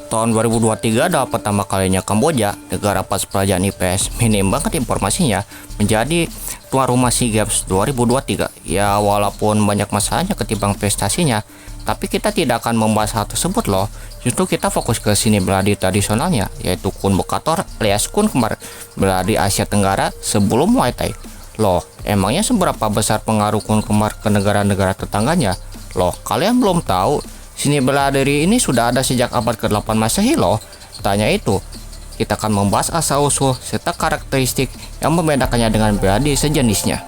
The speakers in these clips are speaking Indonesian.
Tahun 2023 adalah pertama kalinya Kamboja, negara pas perajaan IPS, minim banget informasinya, menjadi tuan rumah SEA Games 2023. Ya walaupun banyak masalahnya ketimbang prestasinya, tapi kita tidak akan membahas hal tersebut loh. Justru kita fokus ke seni bela diri tradisionalnya, yaitu Kun Bokator alias Kun Kembar, bela diri Asia Tenggara sebelum Muay Thai. Loh, emangnya seberapa besar pengaruh Kun Kembar ke negara-negara tetangganya? Loh, kalian belum tahu? Seni bela diri ini sudah ada sejak abad ke-8 Masehi loh. Tanya itu, kita akan membahas asal-usul serta karakteristik yang membedakannya dengan bela diri sejenisnya.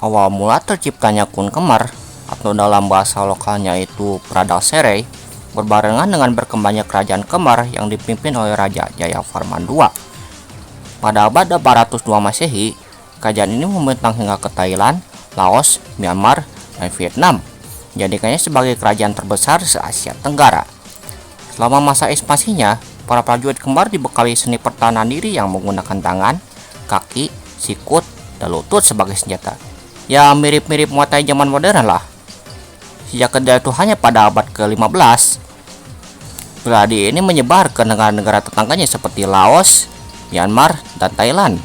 Awal mula terciptanya Kun Kembar atau dalam bahasa lokalnya itu Pradal Serey berbarengan dengan berkembangnya kerajaan Kembar yang dipimpin oleh Raja Jayavarman II. Pada abad 802 Masehi, kerajaan ini membentang hingga ke Thailand, Laos, Myanmar, dan Vietnam, menjadikannya sebagai kerajaan terbesar se-Asia Tenggara. Selama masa ekspansinya, para prajurit Kembar dibekali seni pertahanan diri yang menggunakan tangan, kaki, sikut, dan lutut sebagai senjata. Ya mirip-mirip Muay Thai zaman modern lah. Sejak kejatuhannya pada abad ke-15, bela diri ini menyebar ke negara-negara tetangganya seperti Laos, Myanmar, dan Thailand.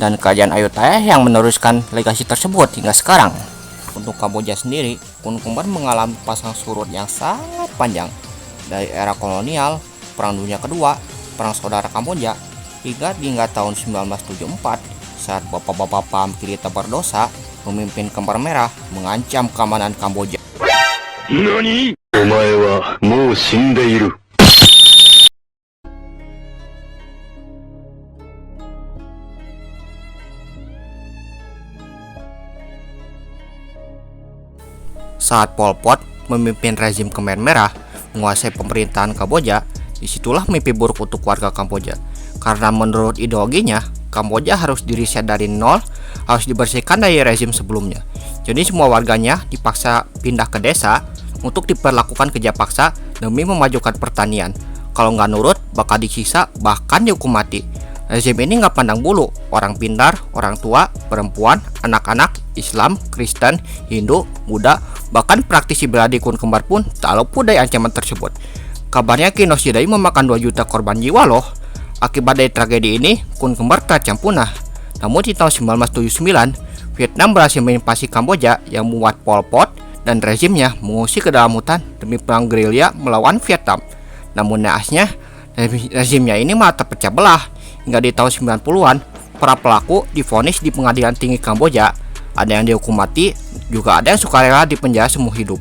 Dan kerajaan Ayutthaya yang meneruskan legasi tersebut hingga sekarang. Untuk Kamboja sendiri, Kun Kembar mengalami pasang surut yang sangat panjang. Dari era kolonial, Perang Dunia Kedua, Perang Saudara Kamboja, hingga tahun 1974 saat bapak-bapak paham Kirita berdosa memimpin Kembar Merah mengancam keamanan Kamboja. Nani? Omae wa mou shindeiru. Saat Pol Pot memimpin rezim Khmer Merah menguasai pemerintahan Kamboja, disitulah mimpi buruk untuk warga Kamboja. Karena menurut ideologinya, Kamboja harus diriset dari nol, harus dibersihkan dari rezim sebelumnya. Jadi semua warganya dipaksa pindah ke desa untuk diperlakukan kerja paksa demi memajukan pertanian. Kalau nggak nurut, bakal disiksa, bahkan dihukum mati. Rezim ini nggak pandang bulu, orang pintar, orang tua, perempuan, anak-anak, Islam, Kristen, Hindu, Buddha, bahkan praktisi bela diri Kun Kembar pun tak luput dari ancaman tersebut. Kabarnya genosidai memakan 2 juta korban jiwa loh. Akibat dari tragedi ini, Kun Kembar terancam punah. Namun di tahun 1979, Vietnam berhasil menginvasi Kamboja yang membuat Pol Pot dan rezimnya mengungsi ke dalam hutan demi perang gerilya melawan Vietnam. Namun naasnya, rezimnya ini malah terpecah belah. Hingga di tahun 90-an, para pelaku divonis di pengadilan tinggi Kamboja. Ada yang dihukum mati, juga ada yang sukarela dipenjara seumur hidup.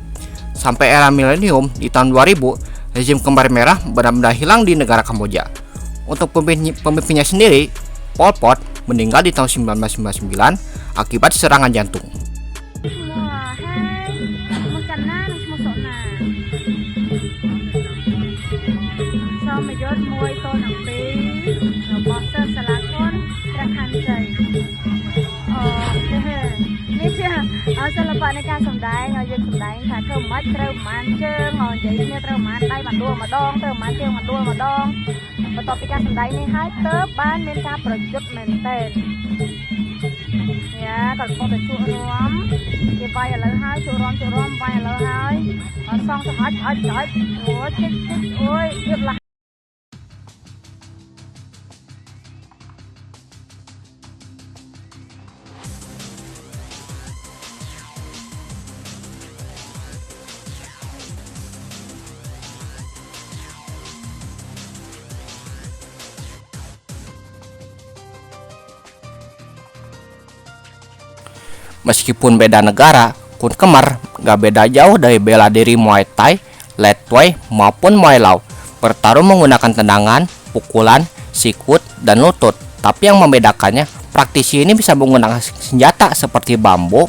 Sampai era milenium di tahun 2000, rezim Kembar Merah benar-benar hilang di negara Kamboja. Untuk pemimpinnya sendiri, Pol Pot meninggal di tahun 1999 akibat serangan jantung. Ya, kalau mau chuột róm thì vai ở lỡ hai chuột róm vai ở lỡ hai xong rồi hỏi ôi chết ôi việc là Meskipun beda negara, Kun Kembar gak beda jauh dari bela diri Muay Thai, Lat Tway maupun Muay Lau. Bertarung menggunakan tendangan, pukulan, sikut, dan lutut. Tapi yang membedakannya, praktisi ini bisa menggunakan senjata seperti bambu,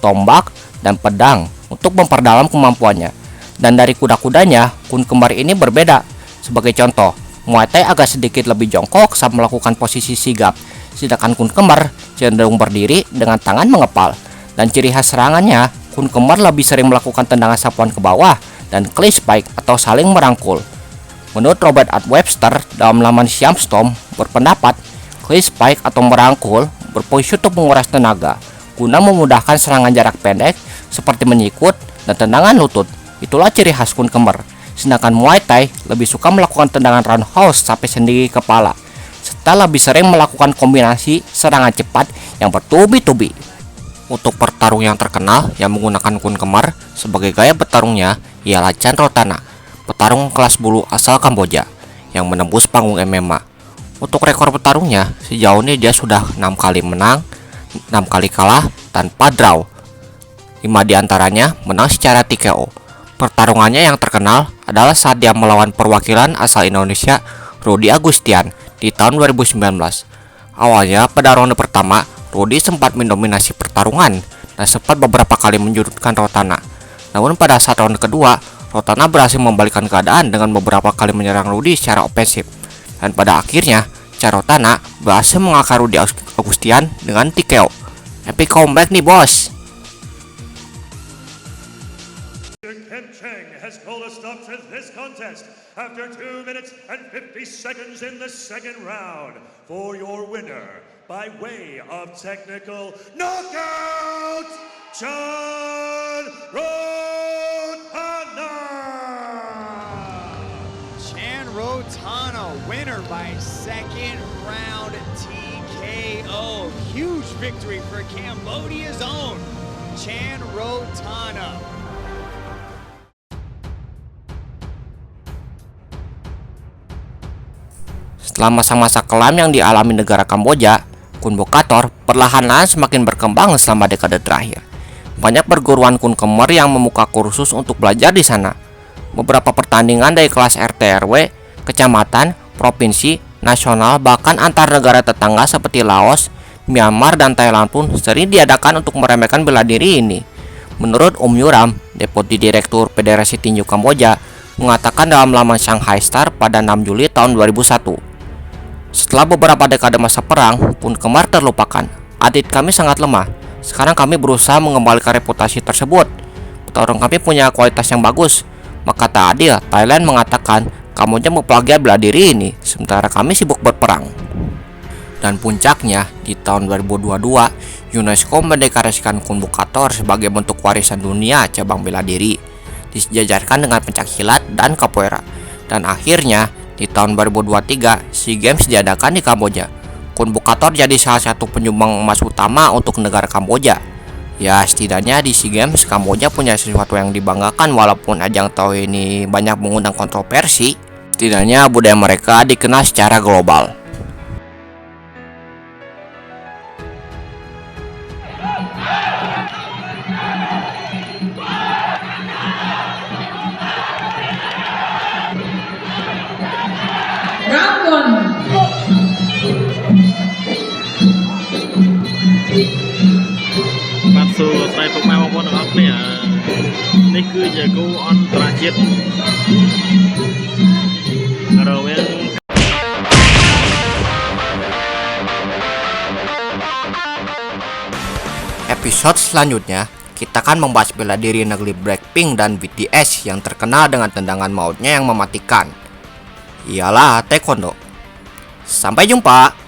tombak, dan pedang untuk memperdalam kemampuannya. Dan dari kuda-kudanya, Kun Kembar ini berbeda. Sebagai contoh, Muay Thai agak sedikit lebih jongkok saat melakukan posisi sigap, sedangkan Kun Kembar cenderung berdiri dengan tangan mengepal. Dan ciri khas serangannya, Kun kembar lebih sering melakukan tendangan sapuan ke bawah dan clinch spike atau saling merangkul. Menurut Robert Art Webster dalam laman Siamstorm berpendapat, clinch spike atau merangkul berfungsi untuk menguras tenaga guna memudahkan serangan jarak pendek seperti menyikut dan tendangan lutut. Itulah ciri khas kun kembar. Sedangkan Muay Thai lebih suka melakukan tendangan roundhouse sampai sendi kepala, serta lebih sering melakukan kombinasi serangan cepat yang bertubi-tubi. Untuk petarung yang terkenal yang menggunakan kun kembar sebagai gaya bertarungnya ialah Chan Rotana, petarung kelas bulu asal Kamboja yang menembus panggung MMA. Untuk rekor petarungnya, sejauh ini dia sudah 6 kali menang, 6 kali kalah tanpa draw. 5 diantaranya menang secara TKO. Pertarungannya yang terkenal adalah saat dia melawan perwakilan asal Indonesia, Rudy Agustian, di tahun 2019. Awalnya pada ronde pertama, Rudy sempat mendominasi pertarungan dan sempat beberapa kali menjurutkan Rotana. Namun pada saat ronde kedua, Rotana berhasil membalikkan keadaan dengan beberapa kali menyerang Rudy secara ofensif. Dan pada akhirnya, Rotana berhasil mengalahkan Rudy Agustian dengan TKO. Epic comeback nih bos. Ken Cheng has called a stop to this contest after 2 minutes and 50 seconds in the second round. For your winner, by way of technical knockout, Chan Rotana! Chan Rotana, winner by second round TKO. Huge victory for Cambodia's own Chan Rotana. Setelah masa-masa kelam yang dialami negara Kamboja, kun bokator perlahan-lahan semakin berkembang selama dekade terakhir. Banyak perguruan kun kembar yang membuka kursus untuk belajar di sana. Beberapa pertandingan dari kelas RT RW, kecamatan, provinsi, nasional, bahkan antar negara tetangga seperti Laos, Myanmar, dan Thailand pun sering diadakan untuk meremehkan bela diri ini. Menurut Yuram, Deputi Direktur Federasi Tinju Kamboja, mengatakan dalam laman Shanghai Star pada 6 Juli tahun 2001. Setelah beberapa dekade masa perang, kun kembar terlupakan. Atlet kami sangat lemah. Sekarang kami berusaha mengembalikan reputasi tersebut. Petarung kami punya kualitas yang bagus. Maka tak adil Thailand mengatakan Kamboja memplagiat bela diri ini, sementara kami sibuk berperang. Dan puncaknya, di tahun 2022, UNESCO mendeklarasikan kun bokator sebagai bentuk warisan dunia cabang bela diri, disejajarkan dengan pencaksilat dan capoeira. Dan akhirnya, di tahun 2023, SEA Games diadakan di Kamboja. Kun bokator jadi salah satu penyumbang emas utama untuk negara Kamboja. Ya, setidaknya di SEA Games, Kamboja punya sesuatu yang dibanggakan walaupun ajang tahun ini banyak mengundang kontroversi. Setidaknya budaya mereka dikenal secara global. Episode selanjutnya, kita akan membahas bela diri negeri Blackpink dan BTS yang terkenal dengan tendangan mautnya yang mematikan. Ialah Taekwondo. Sampai jumpa.